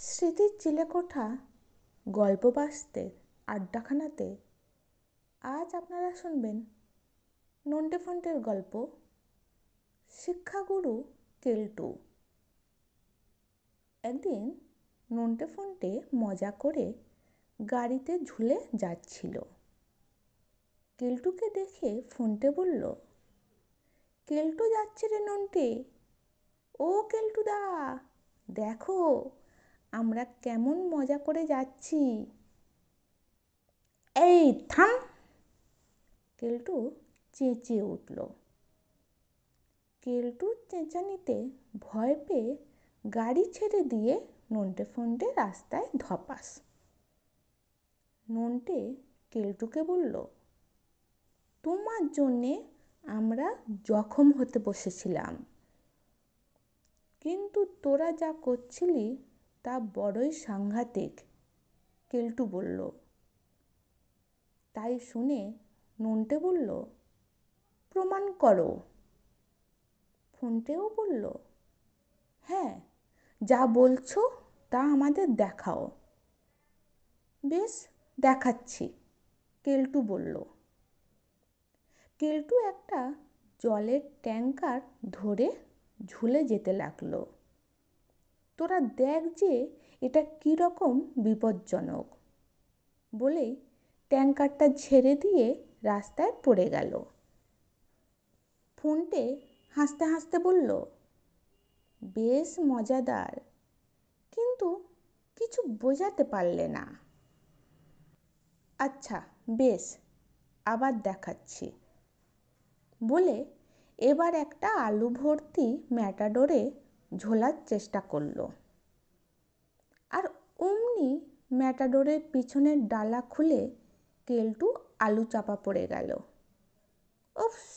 স্মৃতির চিলেকোঠা গল্প বাসতে আড্ডাখানাতে আজ আপনারা শুনবেন নন্টে ফন্টের গল্প শিক্ষাগুরু কেলটু। একদিন নন্টে ফন্টে মজা করে গাড়িতে ঝুলে যাচ্ছিল। কেলটুকে দেখে ফন্টে বলল, কেলটু যাচ্ছে রে নন্টে, ও কেলটুদা দেখো আমরা কেমন মজা করে যাচ্ছি। এই থাম! কেলটু চেঁচিয়ে উঠল। কেলটুর চেঁচানিতে ভয় পেয়ে গাড়ি ছেড়ে দিয়ে নন্টে ফন্টে রাস্তায় ধপাস। নন্টে কেলটুকে বলল, তোমার জন্যে আমরা জখম হতে বসেছিলাম, কিন্তু তোরা যা করছিলি তা বড়ই সাংঘাতিক। কেলটু বলল। তাই শুনে নন্টে বলল, প্রমাণ করো। ফন্টেও বলল, হ্যাঁ, যা বলছো তা আমাদের দেখাও। বেশ, দেখাচ্ছি, কেলটু বলল। কেলটু একটা জলের ট্যাঙ্কার ধরে ঝুলে যেতে লাগলো। তোরা দেখ যে এটা কীরকম বিপজ্জনক বলেই ট্যাঙ্কারটা ছেড়ে দিয়ে রাস্তায় পড়ে গেল। ফন্টে হাসতে হাসতে বলল, বেশ মজাদার, কিন্তু কিছু বোঝাতে পারলে না। আচ্ছা বেশ, আবার দেখাচ্ছি বলে এবার একটা আলু ভর্তি ম্যাটাডোরে ঝোলার চেষ্টা করলো। আর অমনি ম্যাটাডোরের পিছনের ডালা খুলে কেলটু আলু চাপা পড়ে গেল। উফস!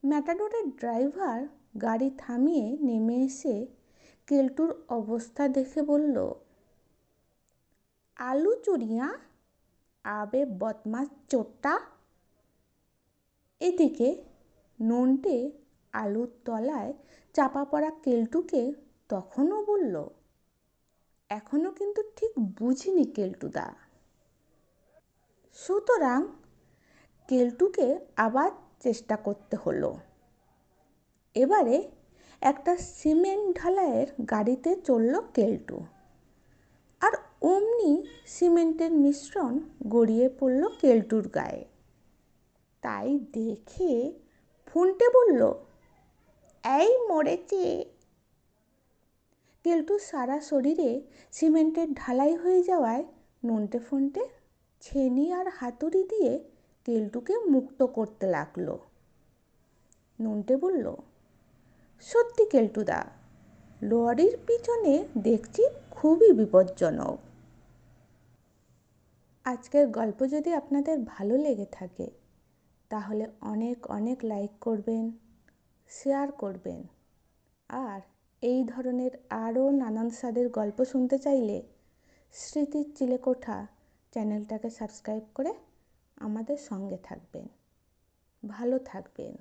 ম্যাটাডোরের ড্রাইভার গাড়ি থামিয়ে নেমে এসে কেলটুর অবস্থা দেখে বলল, আলু চুরিয়া, আবে বদমাস চোরটা। এদিকে নন্টে আলুর তলায় চাপা পড়া কেলটুকে তখনও বলল, এখনো কিন্তু ঠিক বুঝিনি কেলটুদা। সুতরাং কেলটুকে আবার চেষ্টা করতে হলো। এবারে একটা সিমেন্ট ঢালাইয়ের গাড়িতে চলল কেলটু। আর অমনি সিমেন্টের মিশ্রণ গড়িয়ে পড়ল কেলটুর গায়ে। তাই দেখে ফন্টে বলল, এই মরেছে। কেলটুর সারা শরীরে সিমেন্টের ঢালাই হয়ে যাওয়ায় নন্টে ফন্টে ছেনি আর হাতুড়ি দিয়ে কেলটুকে মুক্ত করতে লাগলো। নন্টে বলল, সত্যি কেলটুদা, লরির পিছনে দেখছি খুবই বিপজ্জনক। আজকের গল্প যদি আপনাদের ভালো লেগে থাকে তাহলে অনেক অনেক লাইক করবেন, শেয়ার করবেন। আর এই ধরনের আরও নানান স্বাদের গল্প শুনতে চাইলে স্মৃতির চিলেকোঠা চ্যানেলটাকে সাবস্ক্রাইব করে আমাদের সঙ্গে থাকবেন। ভালো থাকবেন।